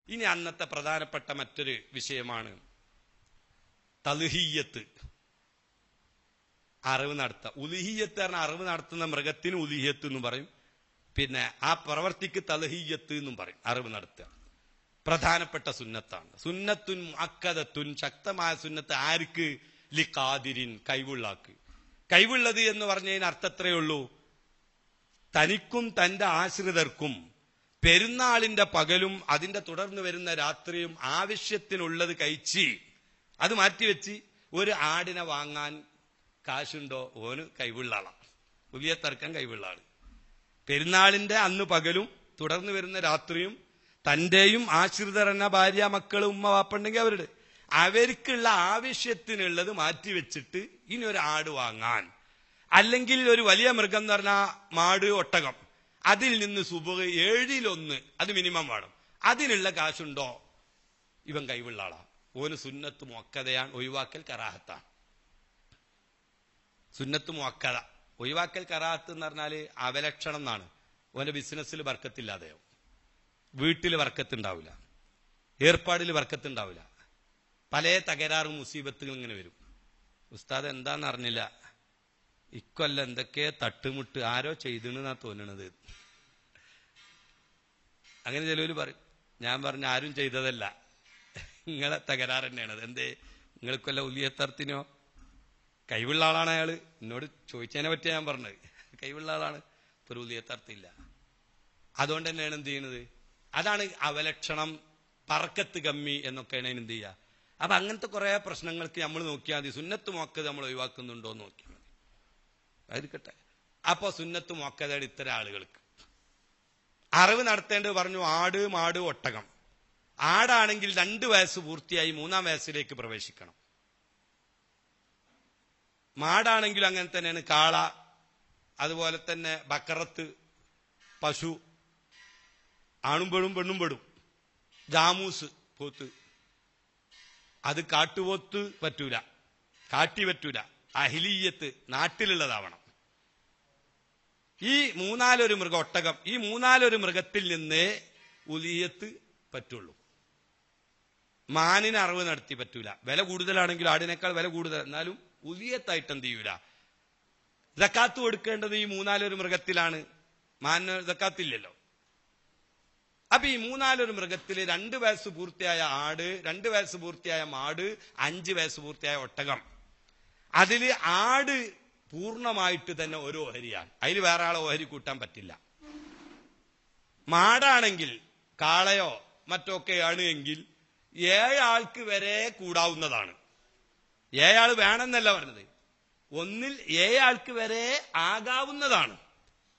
ഇനി അന്നത്തെ പ്രധാനപ്പെട്ട മറ്റൊരു വിഷയമാണ് തൽഹിയ്യത്ത്, അറിവ് നടത്തുക. ഉലുഹിയ്യത്ത് പറഞ്ഞാൽ അറിവ് നടത്തുന്ന മൃഗത്തിന് ഉലുഹിയ്യത്ത് എന്നും പറയും. പിന്നെ ആ പ്രവർത്തിക്ക് തൽഹിയ്യത്ത് എന്നും പറയും. അറിവ് നടത്തുക പ്രധാനപ്പെട്ട സുന്നത്താണ്. സുന്നത്തുൻ മുഅക്കദത്തുൻ, ശക്തമായ സുന്നത്ത്. ആർക്ക്? ലിഖാദിരിൻ, കഴിവുള്ളാക്ക്. കഴിവുള്ളത് എന്ന് പറഞ്ഞതിന് അർത്ഥത്രയേ ഉള്ളൂ, തനിക്കും തന്റെ ആശ്രിതർക്കും പെരുന്നാളിന്റെ പകലും അതിന്റെ തുടർന്ന് വരുന്ന രാത്രിയും ആവശ്യത്തിനുള്ളത് കഴിച്ച് അത് മാറ്റിവെച്ച് ഒരു ആടിനെ വാങ്ങാൻ കാശുണ്ടോ? ഓന് കഴിവുള്ള ആളാണ്, പുതിയ തർക്കം കഴിവുള്ള ആള്. പെരുന്നാളിന്റെ അന്ന് പകലും തുടർന്ന് വരുന്ന രാത്രിയും തന്റെയും ആശ്രിതർ എന്ന ഭാര്യ, മക്കള്, ഉമ്മ, വാപ്പുണ്ടെങ്കിൽ അവർക്കുള്ള ആവശ്യത്തിനുള്ളത് മാറ്റിവെച്ചിട്ട് ഇനി ഒരു ആട് വാങ്ങാൻ, അല്ലെങ്കിൽ ഒരു വലിയ മൃഗം എന്ന് പറഞ്ഞാൽ മാട്, ഒട്ടകം, അതിൽ നിന്ന് സുബഹ് 7-1 അത് മിനിമം വേണം, അതിനുള്ള കാശുണ്ടോ? ഇവൻ കഴിവുള്ള ആളാ. ഓന് സുന്നത്ത് മുഅക്കദയാണ്, ഒഴിവാക്കൽ കറാഹത്താണ്. സുന്നത്ത് മുഅക്കദ, ഒഴിവാക്കൽ കറാഹത്ത് എന്ന് പറഞ്ഞാല് അവലക്ഷണം എന്നാണ്. ഓന്റെ ബിസിനസ്സിൽ ബർക്കത്തില്ലാതെയോ, വീട്ടിൽ ബർക്കത്തുണ്ടാവില്ല, ഏർപ്പാടിൽ ബർക്കത്തുണ്ടാവില്ല, പല തകരാറും മുസീബത്തുകൾ ഇങ്ങനെ വരും. ഉസ്താദ് എന്താന്ന് അറിഞ്ഞില്ല, ഇക്കൊല്ലം എന്തൊക്കെ തട്ടുമുട്ട് ആരോ ചെയ്തെന്നാ തോന്നണത്. അങ്ങനെ ചിലവര് പറയും. ഞാൻ പറഞ്ഞ ആരും ചെയ്തതല്ല, നിങ്ങളെ തകരാറ് തന്നെയാണത്. എന്തേ? നിങ്ങൾക്കൊല്ല ഉലിയത്തർത്തിനോ? കഴിവുള്ള ആളാണ് അയാള്. എന്നോട് ചോദിച്ചതിനെ പറ്റിയാ ഞാൻ പറഞ്ഞത്. കഴിവുള്ള ആളാണ്, ഒരു ഉലിയത്തർത്തില്ല. അതുകൊണ്ട് തന്നെയാണ് എന്ത് ചെയ്യുന്നത്? അതാണ് അവലക്ഷണം, പറക്കത്ത് കമ്മി എന്നൊക്കെയാണ് അതിന് എന്ത് ചെയ്യുക. അപ്പൊ അങ്ങനത്തെ കുറെ പ്രശ്നങ്ങൾക്ക് നമ്മൾ നോക്കിയാൽ മതി. സുന്നത്ത് മുഅക്കദ നമ്മൾ ഒഴിവാക്കുന്നുണ്ടോ എന്ന് നോക്കിയാൽ മതി. ആയിരിക്കട്ടെ. അപ്പൊ സുന്നത്ത് മുഅക്കദയുടെ ഇത്തരം ആളുകൾക്ക് അറിവ് നടത്തേണ്ടത് പറഞ്ഞു. ആട്, മാട്, ഒട്ടകം. ആടാണെങ്കിൽ 2 വയസ്സ് പൂർത്തിയായി 3-ാം വയസ്സിലേക്ക് പ്രവേശിക്കണം. മാടാണെങ്കിലും അങ്ങനെ തന്നെയാണ്. കാള, അതുപോലെ തന്നെ ബക്കറത്ത്, പശു, ആണും പെടും പെണ്ണും പെടും. ജാമൂസ്, പോത്ത്, അത് കാട്ടുപോത്ത് പറ്റൂല, കാട്ടി പറ്റൂല. അഹിലിയത്ത്, നാട്ടിലുള്ളതാവണം. ഈ 3-4 മൃഗം, ഒട്ടകം, ഈ 3-4 മൃഗത്തിൽ നിന്ന് ഉലിയത്ത് പറ്റുള്ളൂ. മാനിന് അറിവ് നടത്തി പറ്റൂല. വില കൂടുതലാണെങ്കിലും, ആടിനേക്കാൾ വില കൂടുതൽ, എന്നാലും ഉലിയത്തായിട്ട് എന്ത് ചെയ്യൂല. സക്കാത്ത് കൊടുക്കേണ്ടത് ഈ 3-4 മൃഗത്തിലാണ്. മാനിന് സക്കാത്തില്ലല്ലോ. അപ്പൊ ഈ 3-4 മൃഗത്തില് 2 വയസ്സ് പൂർത്തിയായ ആട്, 2 വയസ്സ് പൂർത്തിയായ മാട്, 5 വയസ്സ് പൂർത്തിയായ ഒട്ടകം. അതില് ആട് പൂർണ്ണമായിട്ട് തന്നെ ഒരു ഓഹരിയാണ്. അതിൽ വേറെ ആളെ ഓഹരി കൂട്ടാൻ പറ്റില്ല. മാടാണെങ്കിൽ, കാളയോ മറ്റൊക്കെയാണ് എങ്കിൽ 7 ആൾക്ക് വരെ കൂടാവുന്നതാണ്. 7 ആള് വേണമെന്നല്ല പറഞ്ഞത്, ഒന്നിൽ 7 ആൾക്ക് വരെ ആകാവുന്നതാണ്,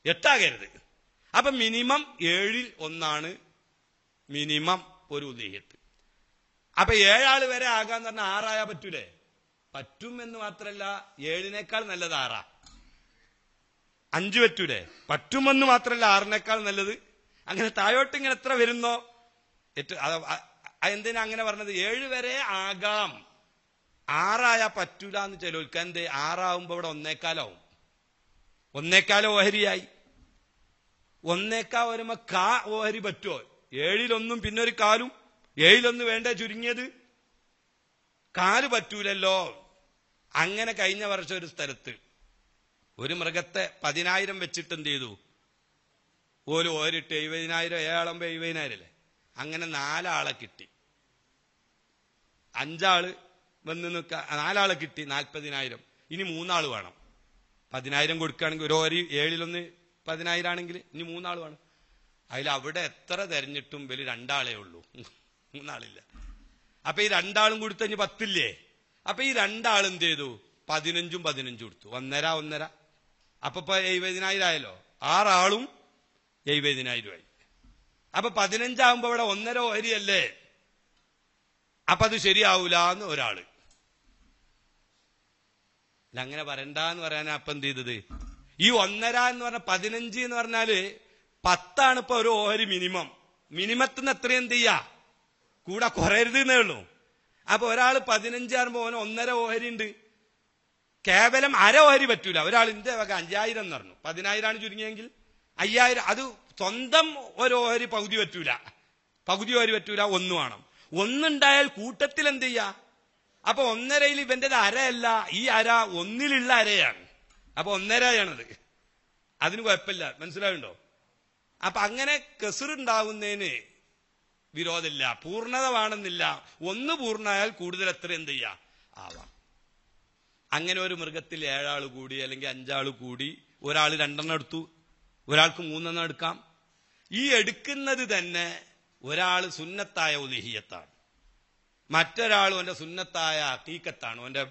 8 ആകരുത്. അപ്പൊ മിനിമം 7-1 മിനിമം ഒരു ഉദീഹത്ത്. അപ്പൊ 7 ആള് വരെ ആകാന്ന് പറഞ്ഞാൽ 6 ആയാ പറ്റൂലേ? പറ്റും എന്ന് മാത്രല്ല, 7-നേക്കാൾ നല്ലത് 6. 5 പറ്റൂലേ? പറ്റുമെന്ന് മാത്രല്ല, 6-നേക്കാൾ നല്ലത്. അങ്ങനെ താഴോട്ട് ഇങ്ങനെ എത്ര വരുന്നോ എന്തിനാ അങ്ങനെ പറഞ്ഞത്? 7 വരെ ആകാം, 6 ആയാ പറ്റൂല എന്ന് ചിലർക്ക്. എന്തേ? 6 ആവുമ്പോ ഇവിടെ 1/4 ആവും. 1/4 ഓഹരിയായി. 1/4 വരുമ്പോ ഓഹരി പറ്റുമോ? 7-1 പിന്നെ ഒരു കാലും, 7-1 വേണ്ടേ ചുരുങ്ങിയത്? കാല് പറ്റൂലല്ലോ. അങ്ങനെ കഴിഞ്ഞ വർഷം ഒരു സ്ഥലത്ത് ഒരു മൃഗത്തെ 10,000 വെച്ചിട്ട് എന്ത് ചെയ്തു? ഓല് ഓരിട്ട് 70,000, 7 ആളാകുമ്പോ 70,000 അല്ലേ? അങ്ങനെ 4 ആളെ കിട്ടി. 5 ആള് വന്ന് നിൽക്കുക, 4 ആളെ കിട്ടി, 40,000. ഇനി 3 ആള് വേണം. 10,000 കൊടുക്കുകയാണെങ്കിൽ ഒരു ഓരി 7-1 10,000 ആണെങ്കിൽ ഇനി 3 ആള് വേണം. അതിൽ അവിടെ എത്ര തെരഞ്ഞിട്ടും വലിയ 2 ആളേ ഉള്ളൂ, 3 ആളില്ല. അപ്പൊ ഈ 2 ആളും കൊടുത്ത് കഴിഞ്ഞ് 10 അപ്പൊ ഈ 2 ആൾ എന്ത് ചെയ്തു? 15 കൊടുത്തു. 1.5 അപ്പൊ 70,000 ആയല്ലോ. 6 ആളും 70,000 ആയി. അപ്പൊ 15 ആകുമ്പോ ഇവിടെ 1.5 ഓഹരിയല്ലേ? അപ്പൊ അത് ശരിയാവൂല എന്ന് ഒരാള്. അങ്ങനെ പറയണ്ടെന്ന് പറയാനാ അപ്പൊ എന്ത് ചെയ്തത്? ഈ 1.5 എന്ന് പറഞ്ഞ 15 എന്ന് പറഞ്ഞാല് 10 ഇപ്പൊ ഒരു ഓഹരി മിനിമം. മിനിമത്തിന് എത്രയും എന്ത് ചെയ്യാ? കൂടെ കുറയരുത് എന്നേ ഉള്ളൂ. അപ്പൊ ഒരാള് 15 ആകുമ്പോ ഓന് 1.5 ഓഹരി ഉണ്ട്. കേവലം 1/2 ഓഹരി പറ്റൂല. ഒരാൾ ഇന്ത്യ വക 5,000 എന്ന് പറഞ്ഞു, 10,000 ആണ് ചുരുങ്ങിയെങ്കിൽ 5,000. അത് സ്വന്തം ഒരു ഓഹരി പകുതി പറ്റൂല, പകുതി ഓഹരി പറ്റൂല, ഒന്ന് വേണം. ഒന്നുണ്ടായാൽ കൂട്ടത്തിൽ എന്ത് ചെയ്യാ? അപ്പൊ ഒന്നരയിൽ ഇവന്റേത് അരയല്ല, ഈ അര ഒന്നിലുള്ള അരയാണ്. അപ്പൊ ഒന്നരയാണത്, അതിന് കുഴപ്പമില്ല. മനസ്സിലാവുണ്ടോ? അപ്പൊ അങ്ങനെ കെസുറുണ്ടാവുന്നതിന് വിരോധമില്ല, പൂർണ്ണത വേണമെന്നില്ല. ഒന്ന് പൂർണ്ണമായാൽ കൂടുതൽ എത്ര എന്ത് ചെയ്യാ ആവാം. അങ്ങനെ ഒരു മൃഗത്തിൽ 7 ആൾ കൂടി അല്ലെങ്കിൽ 5 ആൾ കൂടി, ഒരാൾ 2 എണ്ണം എടുത്തു, ഒരാൾക്ക് 3 എണ്ണം എടുക്കാം. ഈ എടുക്കുന്നത് തന്നെ ഒരാൾ സുന്നത്തായ ഉലിഹിയത്താണ്, മറ്റൊരാൾ അവന്റെ സുന്നത്തായ ഹഖീഖത്താണ്, അവന്റെ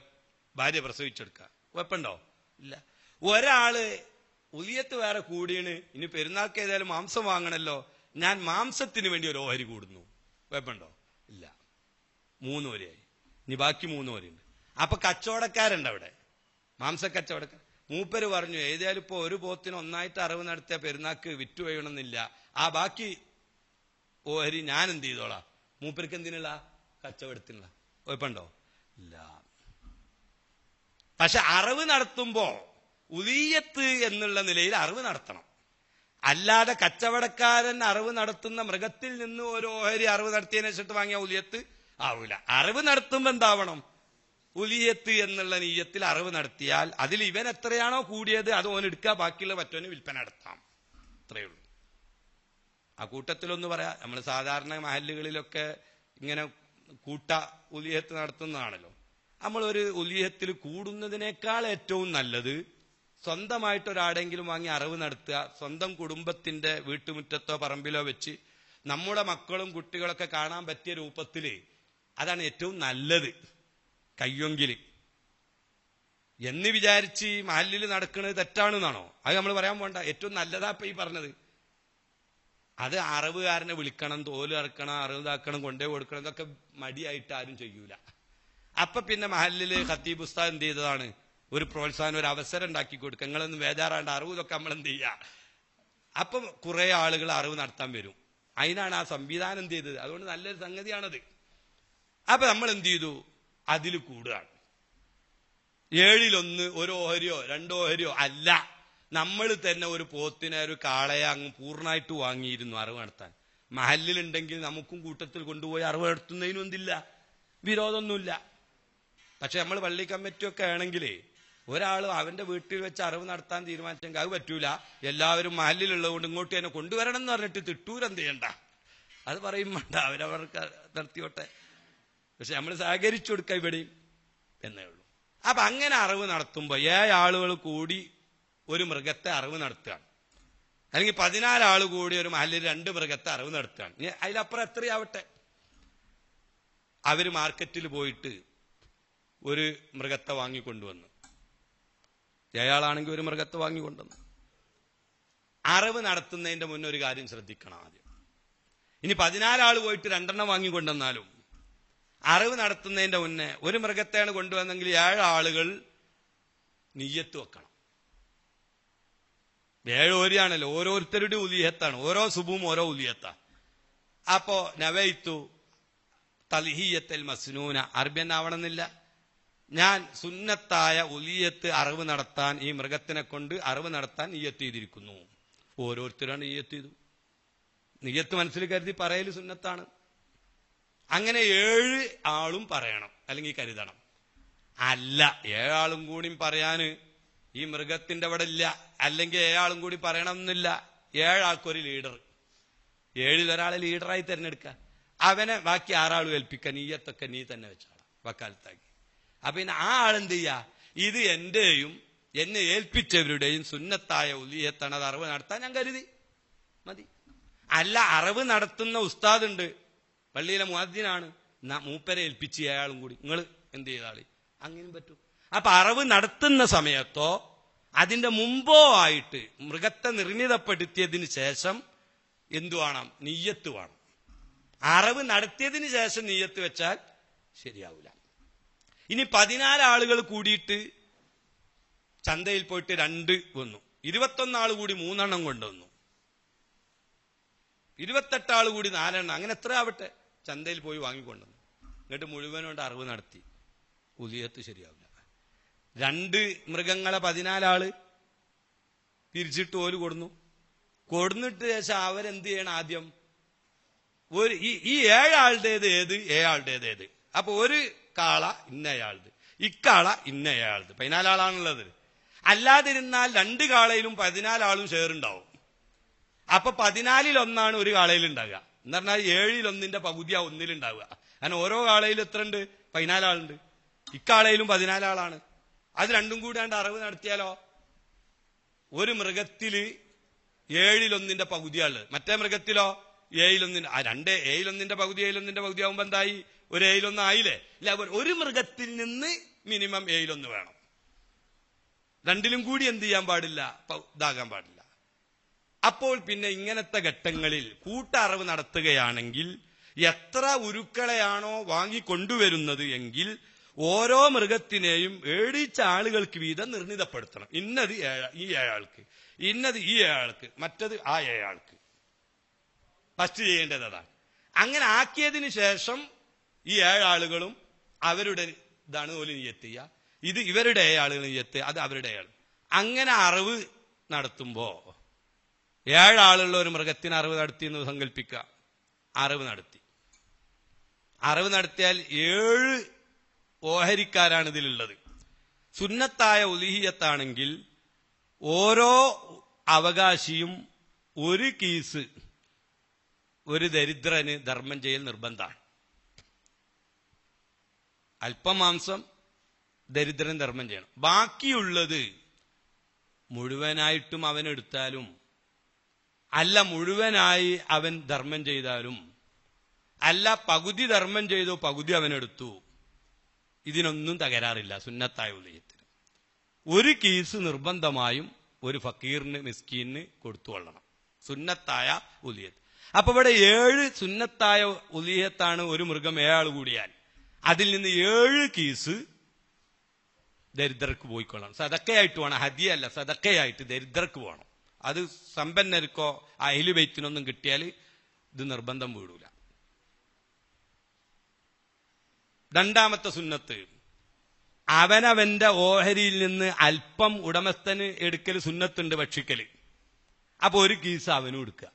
ഭാര്യ പ്രസവിച്ചെടുക്കുക. കുഴപ്പമുണ്ടോ? ഇല്ല. ഒരാള് ഉലിയത്ത് വേറെ കൂടിയാണ്, ഇനി പെരുന്നാൾക്ക് ഏതായാലും മാംസം വാങ്ങണല്ലോ, ഞാൻ മാംസത്തിന് വേണ്ടി ഒരു ഓഹരി കൂടുന്നു. കുഴപ്പമുണ്ടോ? ഇല്ല. 3 ഓഹരിയായി, ഇനി ബാക്കി 3 ഓഹരിയുണ്ട്. അപ്പൊ കച്ചവടക്കാരുണ്ട് അവിടെ, മാംസക്കച്ചവടക്കാർ. മൂപ്പര് പറഞ്ഞു ഏതായാലും ഇപ്പൊ ഒരു പോത്തിന് ഒന്നായിട്ട് അറിവ് നടത്തിയ പെരുന്നാക്ക് വിറ്റു കഴിയണമെന്നില്ല, ആ ബാക്കി ഓഹരി ഞാൻ എന്ത് ചെയ്തോളാം. മൂപ്പർക്ക് എന്തിനുള്ള? കച്ചവടത്തിനുള്ള. കുഴപ്പമുണ്ടോ? ഇല്ല. പക്ഷെ അറിവ് നടത്തുമ്പോ ഉലിയത്ത് എന്നുള്ള നിലയിൽ അറിവ് നടത്തണം. അല്ലാതെ കച്ചവടക്കാരൻ അറിവ് നടത്തുന്ന മൃഗത്തിൽ നിന്ന് ഒരു ഓഹരി അറിവ് നടത്തിയതിനു ശേഷം വാങ്ങിയ ഉലിയത്ത് ആവൂല. അറിവ് നടത്തുമ്പോ എന്താവണം? ഉലിയത്ത് എന്നുള്ള നീയത്തിൽ അറിവ് നടത്തിയാൽ അതിൽ ഇവൻ എത്രയാണോ കൂടിയത് അത് ഓൻ എടുക്കുക, ബാക്കിയുള്ള മറ്റോന് വിൽപ്പന നടത്താം. അത്രയേ ഉള്ളൂ. ആ കൂട്ടത്തിലൊന്ന് പറയാം, നമ്മൾ സാധാരണ മഹല്ലുകളിലൊക്കെ ഇങ്ങനെ കൂട്ട ഉലിയത്ത് നടത്തുന്നതാണല്ലോ. നമ്മൾ ഒരു ഉലിയത്തിൽ കൂടുന്നതിനേക്കാൾ ഏറ്റവും നല്ലത് സ്വന്തമായിട്ടൊരാടെങ്കിലും വാങ്ങി അറിവ് നടത്തുക, സ്വന്തം കുടുംബത്തിന്റെ വീട്ടുമുറ്റത്തോ പറമ്പിലോ വെച്ച് നമ്മുടെ മക്കളും കുട്ടികളൊക്കെ കാണാൻ പറ്റിയ രൂപത്തില്. അതാണ് ഏറ്റവും നല്ലത്. കയ്യൊങ്കിൽ എന്ന് വിചാരിച്ച് മഹല്ലിൽ നടക്കുന്നത് തെറ്റാണെന്നാണോ? അത് നമ്മൾ പറയാൻ പോണ്ട. ഏറ്റവും നല്ലതാ ഇപ്പൊ ഈ പറഞ്ഞത്. അത് അറിവുകാരനെ വിളിക്കണം, തോല് ഇറക്കണം, അറിവിതാക്കണം, കൊണ്ടേ കൊടുക്കണം, ഇതൊക്കെ മടിയായിട്ട് ആരും ചെയ്യൂല. അപ്പൊ പിന്നെ മഹല്ലില് ഖത്തീബ് ഉസ്താദ് എന്ത് ചെയ്തതാണ്? ഒരു പ്രോത്സാഹനം, ഒരു അവസരം ഉണ്ടാക്കി കൊടുക്കുക. നിങ്ങളൊന്നും ബേജാറാണ്ട്, അറിവ് ഇതൊക്കെ നമ്മൾ എന്ത് ചെയ്യുക. അപ്പം കുറെ ആളുകൾ അറിവ് നടത്താൻ വരും. അതിനാണ് ആ സംവിധാനം എന്ത് ചെയ്തത്. അതുകൊണ്ട് നല്ലൊരു സംഗതിയാണത്. അപ്പൊ നമ്മൾ എന്ത് ചെയ്തു? അതിൽ കൂടുകയാണ്. 7-1 ഒരു ഓഹരിയോ 2 ഓഹരിയോ അല്ല, നമ്മൾ തന്നെ ഒരു പോത്തിനെ ഒരു കാളയെ അങ്ങ് പൂർണ്ണമായിട്ട് വാങ്ങിയിരുന്നു അറിവ് നടത്താൻ. മഹല്ലിലുണ്ടെങ്കിൽ നമുക്കും കൂട്ടത്തിൽ കൊണ്ടുപോയി അറിവ് നടത്തുന്നതിനും എന്തില്ല, വിരോധമൊന്നുമില്ല. പക്ഷെ നമ്മൾ പള്ളി കമ്മിറ്റിയൊക്കെ ആണെങ്കിലേ ഒരാൾ അവന്റെ വീട്ടിൽ വെച്ച് അറിവ് നടത്താൻ തീരുമാനിച്ചെങ്കിൽ അത് പറ്റൂല. എല്ലാവരും മഹല്ലിലുള്ളതുകൊണ്ട് ഇങ്ങോട്ട് തന്നെ കൊണ്ടുവരണം എന്ന് പറഞ്ഞിട്ട് തിട്ടൂരെന്ത് ചെയ്യണ്ട, അത് പറയും വേണ്ട, അവരവർക്ക് നടത്തിയോട്ടെ. പക്ഷെ നമ്മൾ സഹകരിച്ചു കൊടുക്കുക ഇവിടെയും എന്നേ ഉള്ളൂ. അപ്പൊ അങ്ങനെ അറിവ് നടത്തുമ്പോ 7 ആളുകൾ കൂടി ഒരു മൃഗത്തെ അറിവ് നടത്തുകയാണ്, അല്ലെങ്കിൽ 14 ആൾ കൂടി ഒരു മഹല്ലിൽ 2 മൃഗത്തെ അറിവ് നടത്തുകയാണ്. അതിലപ്പുറം എത്രയാവട്ടെ. അവര് മാർക്കറ്റിൽ പോയിട്ട് ഒരു മൃഗത്തെ വാങ്ങിക്കൊണ്ടുവന്നു. 7 ആളാണെങ്കിൽ ഒരു മൃഗത്തെ വാങ്ങിക്കൊണ്ടുവന്നു. അറിവ് നടത്തുന്നതിന്റെ മുന്നേ ഒരു കാര്യം ശ്രദ്ധിക്കണം ആദ്യം. ഇനി 14 ആൾ പോയിട്ട് 2 എണ്ണം വാങ്ങിക്കൊണ്ടുവന്നാലും അറിവ് നടത്തുന്നതിന്റെ മുന്നേ ഒരു മൃഗത്തെയാണ് കൊണ്ടുവന്നെങ്കിൽ 7 ആളുകൾ നിയ്യത്ത് വെക്കണം. 7 ഓരിയാണല്ലോ, ഓരോരുത്തരുടെ ഉലിയത്താണ്, ഓരോ സുബും ഓരോ ഉലിയത്താ. അപ്പോ നവൈത്തു തൽഹിയത്തൽ മസ്നൂന, അറബിയൻ ആവണമെന്നില്ല, ഞാൻ സുന്നത്തായ ഉലിയത്ത് അറിവ് നടത്താൻ, ഈ മൃഗത്തിനെ കൊണ്ട് അറിവ് നടത്താൻ നിയ്യത്ത് ചെയ്തിരിക്കുന്നു. ഓരോരുത്തരാണ് നിയ്യത്ത് ചെയ്തു. നിയ്യത്ത് മനസ്സിൽ കരുതി പറയൽ സുന്നത്താണ്. അങ്ങനെ 7 ആളും പറയണം, അല്ലെങ്കിൽ കരുതണം. അല്ല 7 ആളും കൂടി പറയാന് ഈ മൃഗത്തിന്റെ അവിടെ ഇല്ല, അല്ലെങ്കിൽ 7 ആളും കൂടി പറയണം എന്നില്ല. 7 ആൾക്കൊരു ലീഡർ, 7 ഒരാളെ ലീഡറായി തിരഞ്ഞെടുക്കുക, അവനെ ബാക്കി 6 ആളും ഏൽപ്പിക്കുക. നീയത്തൊക്കെ നീ തന്നെ വെച്ചാളാം വക്കാലത്താക്കി. അപ്പൊ പിന്നെ ആ ആളെന്ത് ചെയ്യാ, ഇത് എന്റെയും എന്നെ ഏൽപ്പിച്ചവരുടെയും സുന്നത്തായ ഉലിയത്താണ്, അത് അറിവ് നടത്താൻ ഞാൻ കരുതി മതി. അല്ല അറിവ് നടത്തുന്ന ഉസ്താദുണ്ട്, പള്ളിയിലെ മുഅദ്ദിനാണ്, മൂപ്പരെ ഏൽപ്പിച്ച് 7 ആളും കൂടി നിങ്ങൾ എന്ത് ചെയ്താളി, അങ്ങനെയും പറ്റും. അപ്പൊ അറിവ് നടത്തുന്ന സമയത്തോ അതിന്റെ മുമ്പോ ആയിട്ട് മൃഗത്തെ നിർണിതപ്പെടുത്തിയതിന് ശേഷം എന്തു വേണം, നിയ്യത്ത് വേണം. അറിവ് നടത്തിയതിന് ശേഷം നിയ്യത്ത് വെച്ചാൽ ശരിയാവില്ല. ഇനി 14 ആളുകൾ കൂടിയിട്ട് ചന്തയിൽ പോയിട്ട് 2 വന്നു, 21 ആൾ കൂടി 3 എണ്ണം കൊണ്ടുവന്നു, 28 ആൾ കൂടി 4 എണ്ണം, അങ്ങനെ എത്ര ആവട്ടെ ചന്തയിൽ പോയി വാങ്ങിക്കൊണ്ടുവന്നു. എന്നിട്ട് മുഴുവനോണ്ട് അറിവ് നടത്തി, ഉലിയത്ത് ശരിയാവില്ല. 2 മൃഗങ്ങളെ 14 ആള് തിരിച്ചിട്ട് ഓല് കൊടുന്നിട്ട് ശേഷം അവരെന്ത് ചെയ്യണം, ആദ്യം ഈ ഏഴാളുടേത് ഏത്, ഏഴാളുടേത് ഏത്. അപ്പൊ ഒരു കാള ഇന്നയാളത്, ഇക്കാള ഇന്നയാളത്, 14 ആളാണുള്ളത്. അല്ലാതിരുന്നാൽ 2 കാളയിലും 14 ആളും ഷെയർ ഉണ്ടാവും. അപ്പൊ 14-ൽ 1 ഒരു കാളയിൽ ഉണ്ടാകുക എന്ന് പറഞ്ഞാൽ 7-ൽ 1 പകുതിയാ ഒന്നിലുണ്ടാവുക. അങ്ങനെ ഓരോ കാളയിലും എത്ര ഉണ്ട്? 14 ആളുണ്ട്. ഇക്കാളയിലും 14 ആളാണ്. അത് രണ്ടും കൂടാണ്ട് 60 നടത്തിയാലോ ഒരു മൃഗത്തില് 7-ൽ 1 പകുതിയാള്, മറ്റേ മൃഗത്തിലോ 7-ൽ 1. ആ 7-ൽ 1 പകുതി 7-ൽ 1 പകുതി ആവുമ്പോ എന്തായി? ഒരു 7-ൽ 1 ആയില്ലേ? ഇല്ല, ഒരു മൃഗത്തിൽ നിന്ന് മിനിമം 7-ൽ 1 വേണം. രണ്ടിലും കൂടി എന്ത് ചെയ്യാൻ പാടില്ല? ഇതാകാൻ പാടില്ല. അപ്പോൾ പിന്നെ ഇങ്ങനത്തെ ഘട്ടങ്ങളിൽ കൂട്ടറവ് നടത്തുകയാണെങ്കിൽ എത്ര ഉരുക്കളെയാണോ വാങ്ങിക്കൊണ്ടുവരുന്നത് എങ്കിൽ ഓരോ മൃഗത്തിനെയും 7 ആളുകൾക്ക് വീതം നിർണിതപ്പെടുത്തണം. ഇന്നത് ഈ 7 ആൾക്ക്, ഇന്നത് ഈ 7 ആൾക്ക്, മറ്റത് ആ 7 ആൾക്ക്. ഫസ്റ്റ് ചെയ്യേണ്ടത് അതാണ്. അങ്ങനെ ആക്കിയതിന് ശേഷം ഈ 7 ആളുകളും അവരുടെ ഇതാണ് ഓല് നിയ്യത്ത് ചെയ്യുക. ഇത് ഇവരുടെ 7 ആളുകൾ നിയ്യത്ത്, അത് അവരുടെ 7. അങ്ങനെ അറിവ് നടത്തുമ്പോ 7 ആളുള്ള ഒരു മൃഗത്തിന് അറിവ് നടത്തി എന്ന് സങ്കല്പിക്കുക. അറിവ് നടത്തിയാൽ 7 ഓഹരിക്കാരാണ് ഇതിലുള്ളത്. സുന്നത്തായ ഉലിഹിയത്താണെങ്കിൽ ഓരോ അവകാശിയും 1 കീസ് ഒരു ദരിദ്രന് ധർമ്മം ചെയ്യൽ നിർബന്ധമാണ്. അല്പം മാംസം ദരിദ്രൻ ധർമ്മം ചെയ്യണം. ബാക്കിയുള്ളത് മുഴുവനായിട്ടും അവനെടുത്താലും അല്ല മുഴുവനായി അവൻ ധർമ്മം ചെയ്താലും അല്ല പകുതി ധർമ്മം ചെയ്തു പകുതി അവനെടുത്തു, ഇതിനൊന്നും തകരാറില്ല. സുന്നത്തായ ഉലിഹത്തിന് 1 കീസ് നിർബന്ധമായും ഒരു ഫക്കീറിന് മിസ്കീന് കൊടുത്തുകൊള്ളണം. സുന്നത്തായ ഉലിഹത്ത്. അപ്പൊ ഇവിടെ 7 സുന്നത്തായ ഉലിഹത്താണ്. ഒരു മൃഗം 7 ആൾ കൂടിയാൽ അതിൽ നിന്ന് 7 കീസ് ദരിദ്രർക്ക് പോയിക്കൊള്ളണം. സദക്കയായിട്ട് വേണം, ഹദിയല്ല, സദക്കയായിട്ട് ദരിദ്രർക്ക് പോകണം. അത് സമ്പന്നർക്കോ അഹ്ലു ബൈത്തിനൊന്നും കിട്ടിയാൽ ഇത് നിർബന്ധം വീടൂല. രണ്ടാമത്തെ സുന്നത്ത്, അവനവന്റെ ഓഹരിയിൽ നിന്ന് അല്പം ഉടമസ്ഥന് എടുക്കൽ സുന്നത്തുണ്ട്, ഭക്ഷിക്കല്. അപ്പൊ 1 കീസ് അവനും എടുക്കുക.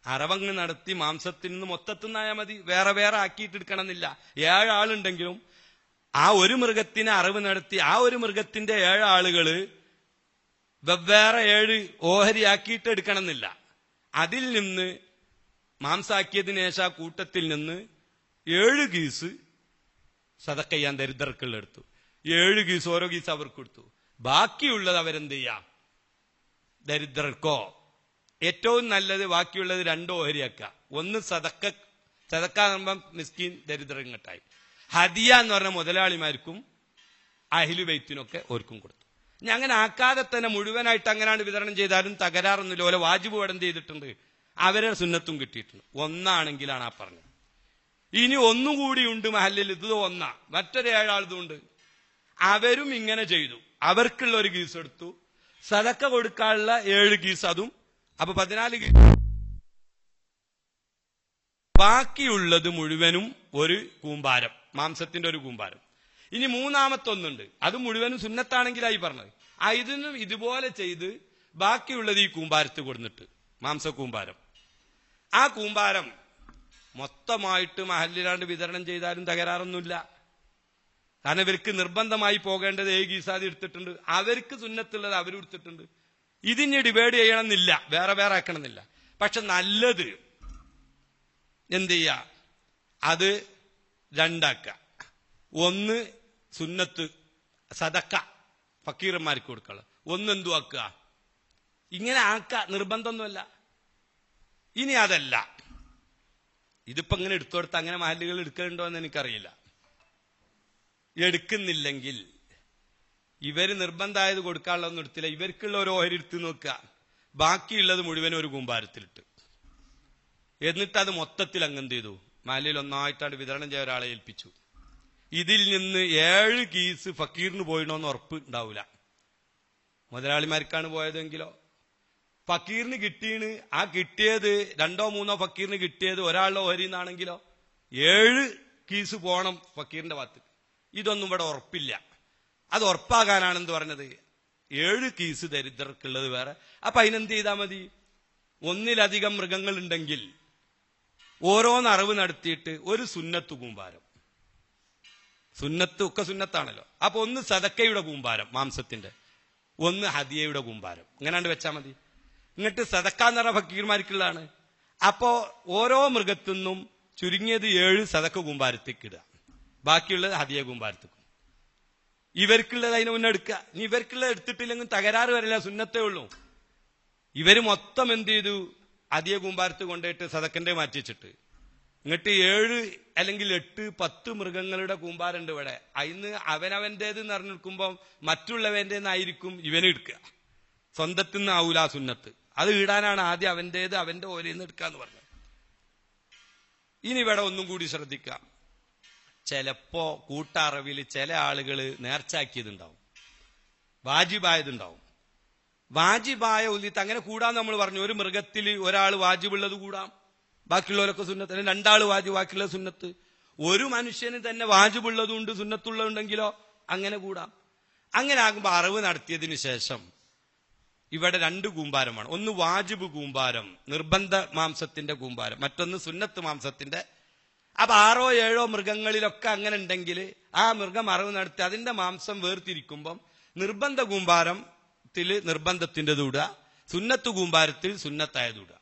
അറവങ്ങ് നടത്തി മാംസത്തിൽ നിന്ന് മൊത്തത്തിൽ നിന്നായാൽ മതി, വേറെ വേറെ ആക്കിയിട്ട് എടുക്കണമെന്നില്ല. 7 ആളുണ്ടെങ്കിലും ആ ഒരു മൃഗത്തിന് അറിവ് നടത്തി ആ ഒരു മൃഗത്തിന്റെ 7 ആളുകള് വെവ്വേറെ 7 ഓഹരിയാക്കിയിട്ട് എടുക്കണമെന്നില്ല. അതിൽ നിന്ന് മാംസാക്കിയതിന് ശേഷം ആ കൂട്ടത്തിൽ നിന്ന് 7 കീസ് സദക്ക ചെയ്യാൻ ദരിദ്രർക്കുള്ള എടുത്തു. 7 കീസ് ഓരോ കീസ് അവർക്ക് കൊടുത്തു. ബാക്കിയുള്ളത് അവരെന്ത് ചെയ്യാം? ദരിദ്രർക്കോ, ഏറ്റവും നല്ലത് ബാക്കിയുള്ളത് 2 ഓഹരിയാക്കുക. 1 സദക്ക പറയുമ്പം മിസ്കീൻ ദരിദ്രൻ ഇങ്ങട്ടായി. ഹദിയ എന്ന് പറഞ്ഞ മുതലാളിമാർക്കും അഹ്ലു ബൈത്തിനൊക്കെ ഓർക്കും കൊടുത്തു. ഇനി അങ്ങനെ ആക്കാതെ തന്നെ മുഴുവനായിട്ട് അങ്ങനെയാണ് വിതരണം ചെയ്താലും തകരാറൊന്നുമില്ല. ഓലെ വാജിബ് വടം ചെയ്തിട്ടുണ്ട്, അവരെ സുന്നത്തും കിട്ടിയിട്ടുണ്ട്. 1 ആണെങ്കിലാണ് ആ പറഞ്ഞത്. ഇനി ഒന്നുകൂടിയുണ്ട് മഹല്ലിൽ, ഇത് 1, മറ്റൊരു 7 ആളതുണ്ട്. അവരും ഇങ്ങനെ ചെയ്തു, അവർക്കുള്ള 1 കീസ് എടുത്തു, സദക്ക കൊടുക്കാനുള്ള 7 കീസ് അതും. അപ്പൊ 14 കീസ്. ബാക്കിയുള്ളത് മുഴുവനും 1 കൂമ്പാരം, മാംസത്തിന്റെ 1 കൂമ്പാരം. ഇനി 3ാമത്തെ ഒന്നുണ്ട്, അത് മുഴുവനും സുന്നത്താണെങ്കിലായി പറഞ്ഞത്. ഇതിനും ഇതുപോലെ ചെയ്ത് ബാക്കിയുള്ളത് ഈ കൂമ്പാരത്ത് കൊടുത്തിട്ട്, മാംസക്കൂമ്പാരം. ആ കൂമ്പാരം മൊത്തമായിട്ട് മഹല്ലിലാണ്ട് വിതരണം ചെയ്താലും തകരാറൊന്നുമില്ല. കാരണം ഇവർക്ക് നിർബന്ധമായി പോകേണ്ടത് 7 കീസാദി എടുത്തിട്ടുണ്ട്, അവർക്ക് സുന്നത്തുള്ളത് അവരെടുത്തിട്ടുണ്ട്. ഇതിന് ഡിവൈഡ് ചെയ്യണമെന്നില്ല, വേറെ വേറെ ആക്കണമെന്നില്ല. പക്ഷെ നല്ലത് എന്ത് ചെയ്യ, അത് 2 ആക്കുക. 1 സുന്നത്ത് സദക്ക ഫക്കീറന്മാർക്ക് കൊടുക്കുക, 1 എന്തു ആക്കുക, ഇങ്ങനെ ആക്കുക. നിർബന്ധമൊന്നുമല്ല. ഇനി അതല്ല, ഇതിപ്പോ ഇങ്ങനെ എടുത്തുകൊടുത്ത് അങ്ങനെ മഹല്ലുകൾ എടുക്കലുണ്ടോ എന്ന് എനിക്കറിയില്ല. എടുക്കുന്നില്ലെങ്കിൽ ഇവര് നിർബന്ധമായത് കൊടുക്കാനുള്ളതൊന്നും എടുത്തില്ല, ഇവർക്കുള്ള 1 ഓഹരി എടുത്ത് നോക്കുക, ബാക്കിയുള്ളത് മുഴുവനും 1 കൂമ്പാരത്തിലിട്ട്, എന്നിട്ട് അത് മൊത്തത്തിൽ അങ്ങെന്ത് ചെയ്തു, മഹല്ലിൽ ഒന്നായിട്ടാണ് വിതരണം ചെയ്യാൻ ഒരാളെ ഏൽപ്പിച്ചു. ഇതിൽ നിന്ന് 7 കീസ് ഫക്കീറിന് പോയിണോന്ന് ഉറപ്പ് ഉണ്ടാവില്ല. മുതലാളിമാർക്കാണ് പോയതെങ്കിലോ ഫക്കീറിന് കിട്ടീണ്, ആ കിട്ടിയത് 2ഓ 3ഓ ഫക്കീറിന് കിട്ടിയത് ഒരാളുടെ ഓഹരി എന്നാണെങ്കിലോ 7 കീസ് പോണം ഫക്കീറിന്റെ ഭാഗത്ത്. ഇതൊന്നും ഇവിടെ ഉറപ്പില്ല. അത് ഉറപ്പാകാനാണെന്ന് പറഞ്ഞത് 7 കീസ് ദരിദ്രർക്കുള്ളത് വേറെ. അപ്പൊ അതിനെന്ത് ചെയ്താൽ മതി, 1-ലധികം മൃഗങ്ങൾ ഉണ്ടെങ്കിൽ ഓരോന്ന് അറിവ് നടത്തിയിട്ട് ഒരു സുന്നത്ത് കൂമ്പാരം, സുന്നത്ത് ഒക്കെ സുന്നത്താണല്ലോ. അപ്പൊ ഒന്ന് സദക്കയുടെ കൂമ്പാരം മാംസത്തിന്റെ, ഒന്ന് ഹദിയയുടെ കൂമ്പാരം, ഇങ്ങനാണ്ട് വെച്ചാൽ മതി. എന്നിട്ട് സദക്ക എന്ന് പറഞ്ഞ ഫക്കീർമാർക്കുള്ളതാണ്. അപ്പോ ഓരോ മൃഗത്തിനും ചുരുങ്ങിയത് 7 സദക്ക കൂമ്പാരത്തേക്ക് ഇടുക, ബാക്കിയുള്ളത് ഹദിയ കൂമ്പാരത്തേക്കും. ഇവർക്കുള്ളത് അതിന് മുന്നേ എടുക്കുക. ഇനി ഇവർക്കുള്ളത് എടുത്തിട്ടില്ലെങ്കിൽ തകരാറ് വരില്ല, സുന്നത്തേ ഉള്ളൂ. ഇവര് മൊത്തം എന്ത് ചെയ്തു, ഹദിയ കൂമ്പാരത്ത് കൊണ്ടുപോയിട്ട് സദക്കന്റെ മാറ്റി വെച്ചിട്ട് എന്നിട്ട് 7 അല്ലെങ്കിൽ 8, 10 മൃഗങ്ങളുടെ കൂമ്പാരുണ്ട് ഇവിടെ. അതിന് അവനവന്റേത് നിറഞ്ഞെടുക്കുമ്പോൾ മറ്റുള്ളവന്റേന്നായിരിക്കും ഇവന് എടുക്കുക. സ്വന്തത്തിൽ നിന്ന് ആവൂല സുന്നത്ത്. അത് ഇടാനാണ് ആദ്യം അവന്റേത് അവന്റെ ഓരേന്ന് എടുക്കാന്ന് പറഞ്ഞത്. ഇനി ഇവിടെ ഒന്നും കൂടി ശ്രദ്ധിക്കാം. ചിലപ്പോ കൂട്ടറവിൽ ചില ആളുകൾ നേർച്ചാക്കിയതുണ്ടാവും, വാജിബായതുണ്ടാവും. വാജിബായ ഉലിയത്ത് അങ്ങനെ കൂടാന്ന് നമ്മൾ പറഞ്ഞു. ഒരു മൃഗത്തിൽ ഒരാൾ വാജിബുള്ളത് കൂടാം, ബാക്കിയുള്ളവരൊക്കെ സുന്നത്ത്. 2 ആൾ വാജിബ്, ബാക്കിയുള്ള സുന്നത്ത്. ഒരു മനുഷ്യന് തന്നെ വാജിബുള്ളതുണ്ട് സുന്നത്തുള്ളതുണ്ടെങ്കിലോ അങ്ങനെ കൂടാം. അങ്ങനെ ആകുമ്പോ അറിവ് നടത്തിയതിനു ശേഷം ഇവിടെ 2 കൂമ്പാരമാണ്. ഒന്ന് വാജിബ് കൂമ്പാരം, നിർബന്ധ മാംസത്തിന്റെ കൂമ്പാരം, മറ്റൊന്ന് സുന്നത്ത് മാംസത്തിന്റെ. അപ്പൊ 6 or 7 മൃഗങ്ങളിലൊക്കെ അങ്ങനെ ഉണ്ടെങ്കിൽ ആ മൃഗം അറിവ് നടത്തി അതിന്റെ മാംസം വേർതിരിക്കുമ്പം നിർബന്ധ കൂമ്പാരത്തിൽ നിർബന്ധത്തിൻ്റെത് ഇടുക, സുന്നത്ത് കൂമ്പാരത്തിൽ സുന്നത്തായത് ഇടുക.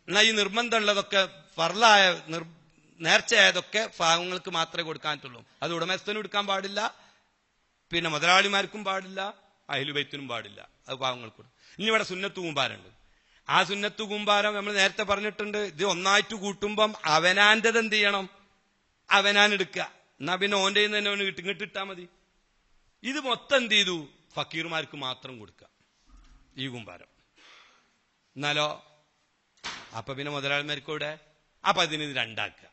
എന്നാൽ ഈ നിർബന്ധമുള്ളതൊക്കെ ഫർളായ നേർച്ചയായതൊക്കെ ഭാഗങ്ങൾക്ക് മാത്രമേ കൊടുക്കാൻ പറ്റുള്ളൂ. അത് ഉടമസ്ഥനും എടുക്കാൻ പാടില്ല, പിന്നെ മുതലാളിമാർക്കും പാടില്ല, അഹ്ലുബൈത്തിനും പാടില്ല. അത് പാവങ്ങൾക്ക്. ഇനി ഇവിടെ സുന്നത്ത് കൂമ്പാരമുണ്ട്. ആ സുന്നത്ത് കൂമ്പാരം നമ്മൾ നേരത്തെ പറഞ്ഞിട്ടുണ്ട്. ഇത് ഒന്നായിട്ട് കൂട്ടുമ്പം അവനാന്റത് എന്ത് ചെയ്യണം, അവനാൻ എടുക്കുക. എന്നാ പിന്നെ ഓന്റെ തന്നെ അവന് ഇങ്ങിട്ടിട്ടാ മതി. ഇത് മൊത്തം എന്ത് ചെയ്തു, ഫക്കീർമാർക്ക് മാത്രം കൊടുക്കുക ഈ കൂമ്പാരം. എന്നാലോ അപ്പൊ പിന്നെ മുതലാളിമാർക്ക് ഇവിടെ. അപ്പൊ അതിന് 2 ആക്കുക.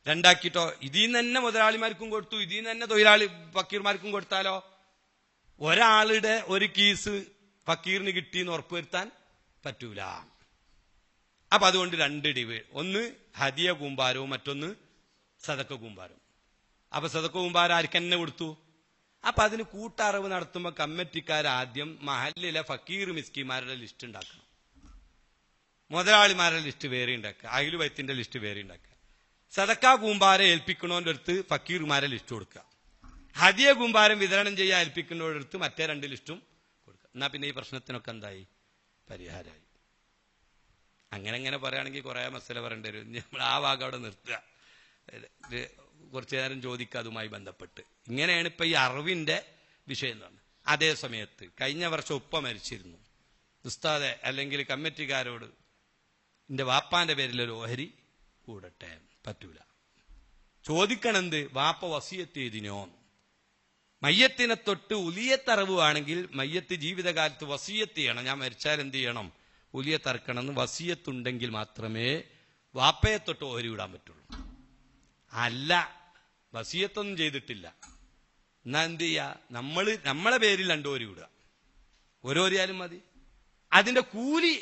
2 ആക്കിട്ടോ ഇതിൽ നിന്ന് തന്നെ മുതലാളിമാർക്കും കൊടുത്തു, ഇതിൽ നിന്ന് തന്നെ തൊഴിലാളി ഫക്കീർമാർക്കും കൊടുത്താലോ ഒരാളുടെ ഒരു കീസ് ഫക്കീറിന് കിട്ടിയെന്ന് ഉറപ്പുവരുത്താൻ പറ്റൂല. അപ്പൊ അതുകൊണ്ട് 2 ഡിവൈഡ്, ഒന്ന് ഹദിയ കൂമ്പാരവും മറ്റൊന്ന് സദക്ക കൂമ്പാരവും. അപ്പൊ സദക്ക കൂമ്പാരം ആർക്കെന്നെ കൊടുത്തു. അപ്പൊ അതിന് കൂട്ടറിവ് നടത്തുമ്പോ കമ്മിറ്റിക്കാരാദ്യം മഹല്ലിലെ ഫക്കീർ മിസ്കിമാരുടെ ലിസ്റ്റ് ഉണ്ടാക്കണം, മുതലാളിമാരുടെ ലിസ്റ്റ് വേറെ ഉണ്ടാക്കുക, അഹ്ലുബൈത്തിന്റെ ലിസ്റ്റ് വേറെ ഉണ്ടാക്കുക. സദക്ക കൂമ്പാരം ഏൽപ്പിക്കണോന്റെ അടുത്ത് ഫക്കീർമാരെ ലിസ്റ്റ് കൊടുക്കുക, ഹദിയ കൂമ്പാരം വിതരണം ചെയ്യാൻ ഏൽപ്പിക്കുന്നവരുടെ അടുത്ത് മറ്റേ 2 ലിസ്റ്റും കൊടുക്കുക. എന്നാ പിന്നെ ഈ പ്രശ്നത്തിനൊക്കെ എന്തായി, പരിഹാരമായി. അങ്ങനെ പറയുകയാണെങ്കിൽ കുറെ മസല പറയേണ്ടി വരും. നമ്മൾ ആ ഭാഗം അവിടെ നിർത്തുക, കുറച്ചു നേരം ചോദിക്കുക അതുമായി ബന്ധപ്പെട്ട്. ഇങ്ങനെയാണ് ഇപ്പൊ ഈ അറിവിന്റെ വിഷയം എന്ന് പറഞ്ഞത്. അതേ സമയത്ത് കഴിഞ്ഞ വർഷം ഉപ്പ മരിച്ചിരുന്നു. ഉസ്താദെ അല്ലെങ്കിൽ കമ്മിറ്റിക്കാരോട് എന്റെ വാപ്പാന്റെ പേരിൽ ഒരു ഓഹരി കൂടട്ടെ, പറ്റൂല. ചോദിക്കണെന്ത്, വാപ്പ വസിയത്ത് ചെയ്തിനോ. മയ്യത്തിനെ തൊട്ട് ഉലിയത്തറവ് ആണെങ്കിൽ മയ്യത്ത് ജീവിതകാലത്ത് വസിയത്ത് ചെയ്യണം, ഞാൻ മരിച്ചാൽ എന്ത് ചെയ്യണം, ഉലിയത്തറക്കണം എന്ന് വസിയത്തുണ്ടെങ്കിൽ മാത്രമേ വാപ്പയെ തൊട്ട് ഓഹരി വിടാൻ പറ്റുള്ളൂ. അല്ല വസിയത്തൊന്നും ചെയ്തിട്ടില്ല എന്നാ എന്ത് ചെയ്യാ, നമ്മളെ പേരിൽ 2 ഓഹരി വിടുക, ഓരോരിയാലും മതി. അതിന്റെ കൂലി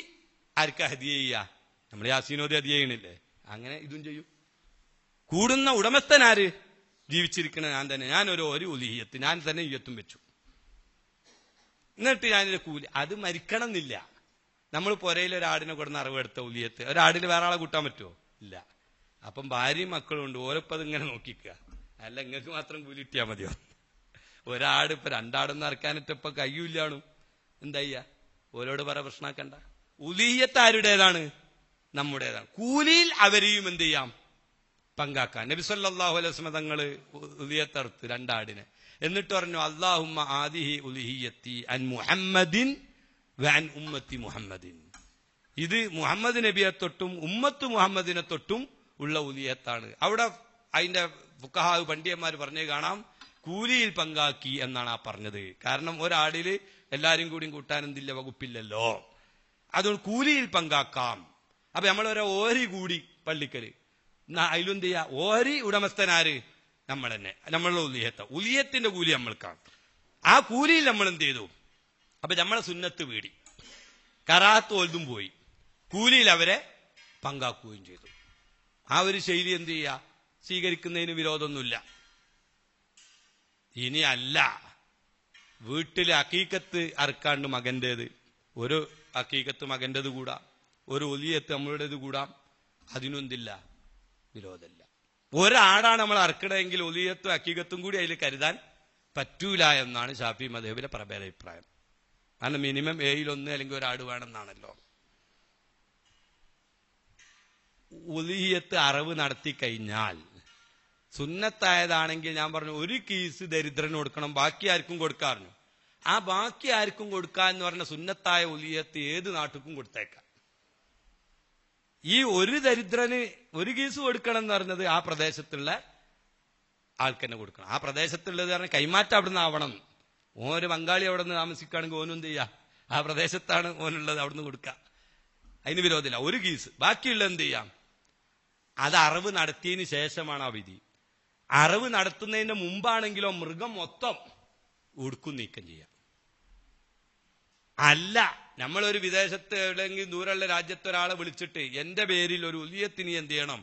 ആർക്കാ ഹദിയ ചെയ്യുക, നമ്മൾ യാസീനോദി ഹദിയ ചെയ്യണില്ലേ, അങ്ങനെ ഇതും ചെയ്യും. കൂടുന്ന ഉടമസ്ഥനാര്, ജീവിച്ചിരിക്കണ ഞാൻ തന്നെ. ഞാനൊരു ഉലിഹിയത്ത് ഞാൻ തന്നെ ഇയ്യത്തും വെച്ചു, എന്നിട്ട് ഞാനിന്റെ കൂലി. അത് മരിക്കണം എന്നില്ല. നമ്മൾ പുരയിൽ ഒരാടിനെ കൊടുന്ന അറിവെടുത്ത ഉലിയത്ത് ഒരാടിന് വേറെ ആളെ കൂട്ടാൻ പറ്റുമോ, ഇല്ല. അപ്പം ഭാര്യയും മക്കളും ഉണ്ട്, ഓരപ്പത് ഇങ്ങനെ നോക്കിക്കുക. അല്ല നിങ്ങൾക്ക് മാത്രം കൂലി കിട്ടിയാൽ മതിയോ. ഒരാട് ഇപ്പൊ 2 ആടൊന്നും ഇറക്കാനിട്ടപ്പോ കയ്യൂല്ലാണു, എന്താ ചെയ്യാ, ഓരോട് പറ പ്രശ്നമാക്കണ്ട. ഉലിയത്ത് ആരുടേതാണ്, നമ്മുടേതാണ്. കൂലിയിൽ അവരെയും എന്ത് ചെയ്യാം, പങ്കാക്കാൻ. നബി സല്ലല്ലാഹു അലൈഹി വസല്ലം തങ്ങള് ഉലിയത്തറുത്ത് 2 ആടിനെ, എന്നിട്ട് പറഞ്ഞു അല്ലാഹുമ്മ ആദിഹി ഉലിഹിയത്തി അൻ മുഹമ്മദിൻ വഅൻ ഉമ്മത്തി മുഹമ്മദിൻ. ഇത് മുഹമ്മദ് നബിയെ തൊട്ടും ഉമ്മത്ത് മുഹമ്മദിനെ തൊട്ടും ഉള്ള ഉലിയത്താണ്. അവിടെ അതിന്റെ ഫുഖഹാ പണ്ഡിതന്മാർ പറഞ്ഞു കാണാം, കൂലിയിൽ പങ്കാക്കി എന്നാണ് ആ പറഞ്ഞത്. കാരണം ഒരാടില് എല്ലാരും കൂടി കൂട്ടാൻ എന്തില്ല, വകുപ്പില്ലല്ലോ. അതുകൊണ്ട് കൂലിയിൽ പങ്കാക്കാം. അപ്പൊ നമ്മളൊരു ഓഹരി കൂടി പള്ളിക്കല്, അതിലെന്ത് ചെയ്യാ, ഓഹരി ഉടമസ്ഥനാര്, നമ്മൾ തന്നെ, നമ്മളുടെ ഉലിയത്തിന്റെ കൂലി നമ്മൾക്കാണ്. ആ കൂലിയിൽ നമ്മൾ എന്ത് ചെയ്തു, അപ്പൊ നമ്മളെ സുന്നത്ത് വീടി, കറാത്ത് ഓൽതും പോയി, കൂലിയിൽ അവരെ പങ്കാക്കുകയും ചെയ്തു. ആ ഒരു ശൈലി എന്ത് ചെയ്യാ, സ്വീകരിക്കുന്നതിന് വിരോധമൊന്നുമില്ല. ഇനി അല്ല, വീട്ടിലെ അക്കീക്കത്ത് അറുക്കാണ്ട് മകന്റേത്, ഒരു അക്കീക്കത്ത് മകന്റേത് കൂടാ, ഒരു ഒലിയത്ത് നമ്മളുടേത് കൂടാം, അതിനൊന്നില്ല, വിരോധമില്ല. ഒരാടാണ് നമ്മൾ അറക്കണമെങ്കിൽ ഒലിയത്തും അക്കീകത്തും കൂടി അതിൽ കരുതാൻ പറ്റൂല എന്നാണ് ഷാഫി മദ്ഹബിലെ പ്രബല അഭിപ്രായം. കാരണം മിനിമം 7 അല്ലെങ്കിൽ ഒരാട് വേണമെന്നാണല്ലോ. ഉലിഹിയത്ത് അറവ് നടത്തി കഴിഞ്ഞാൽ സുന്നത്തായതാണെങ്കിൽ ഞാൻ പറഞ്ഞു ഒരു കീസ് ദരിദ്രന് കൊടുക്കണം, ബാക്കി ആർക്കും കൊടുക്കാറുണ്ട്. ആ ബാക്കി ആർക്കും കൊടുക്കാന്ന് പറഞ്ഞ സുന്നത്തായ ഉലിഹിയത്ത് ഏത് നാട്ടിലും കൊടുത്തേക്കാം. ഈ ഒരു ദരിദ്രന് ഒരു കീസ് കൊടുക്കണം എന്ന് പറഞ്ഞത് ആ പ്രദേശത്തുള്ള ആൾക്കെന്നെ കൊടുക്കണം. ആ പ്രദേശത്തുള്ളത് പറഞ്ഞാൽ കൈമാറ്റം അവിടെ നിന്ന് ആവണം. ഓന് ബംഗാളി അവിടെ നിന്ന് താമസിക്കുകയാണെങ്കിൽ ഓനും എന്ത് ചെയ്യാം, ആ പ്രദേശത്താണ് ഓനുള്ളത്, അവിടെ നിന്ന് കൊടുക്കുക, അതിന് വിരോധമില്ല. ഒരു കീസ്, ബാക്കിയുള്ളത് എന്ത് ചെയ്യാം, അത് അറവ് നടത്തിയതിന് ശേഷമാണ് ആ വിധി. അറവ് നടത്തുന്നതിന് മുമ്പാണെങ്കിലോ മൃഗം മൊത്തം ഉടുക്കും നീക്കം ചെയ്യാം. അല്ല, നമ്മളൊരു വിദേശത്ത് എവിടെയെങ്കിലും ദൂരമുള്ള രാജ്യത്ത് ഒരാളെ വിളിച്ചിട്ട് എന്റെ പേരിൽ ഒരു ഉലിയത്തിന് എന്ത് ചെയ്യണം,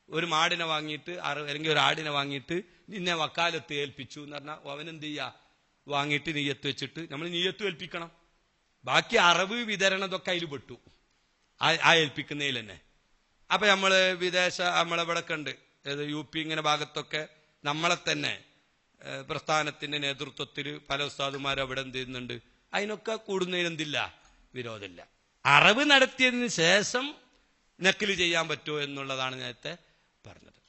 ഒരു മാടിനെ വാങ്ങിയിട്ട് അല്ലെങ്കിൽ ഒരു ആടിനെ വാങ്ങിയിട്ട് നിന്നെ വക്കാലത്ത് ഏൽപ്പിച്ചു എന്ന് പറഞ്ഞാൽ അവനെന്ത് ചെയ്യുക, വാങ്ങിയിട്ട് നീയത്ത് വെച്ചിട്ട് നമ്മൾ നീയത്ത് ഏൽപ്പിക്കണം. ബാക്കി അറവ് വിതരണം ഇതൊക്കെ അതിൽ പെട്ടു, ആ ഏൽപ്പിക്കുന്നതിൽ തന്നെ. അപ്പൊ നമ്മള് നമ്മളെവിടെ കണ്ട് UP ഇങ്ങനെ ഭാഗത്തൊക്കെ നമ്മളെ തന്നെ പ്രസ്ഥാനത്തിന്റെ നേതൃത്വത്തിൽ പല ഉസ്താദുമാരും അവിടെ എന്ത് ചെയ്യുന്നുണ്ട്, അതിനൊക്കെ കൂടുന്നതിനെന്തില്ല, വിരോധമില്ല. അറവ് നടത്തിയതിന് ശേഷം നക്കല് ചെയ്യാൻ പറ്റുമോ എന്നുള്ളതാണ് നേരത്തെ പറഞ്ഞത്.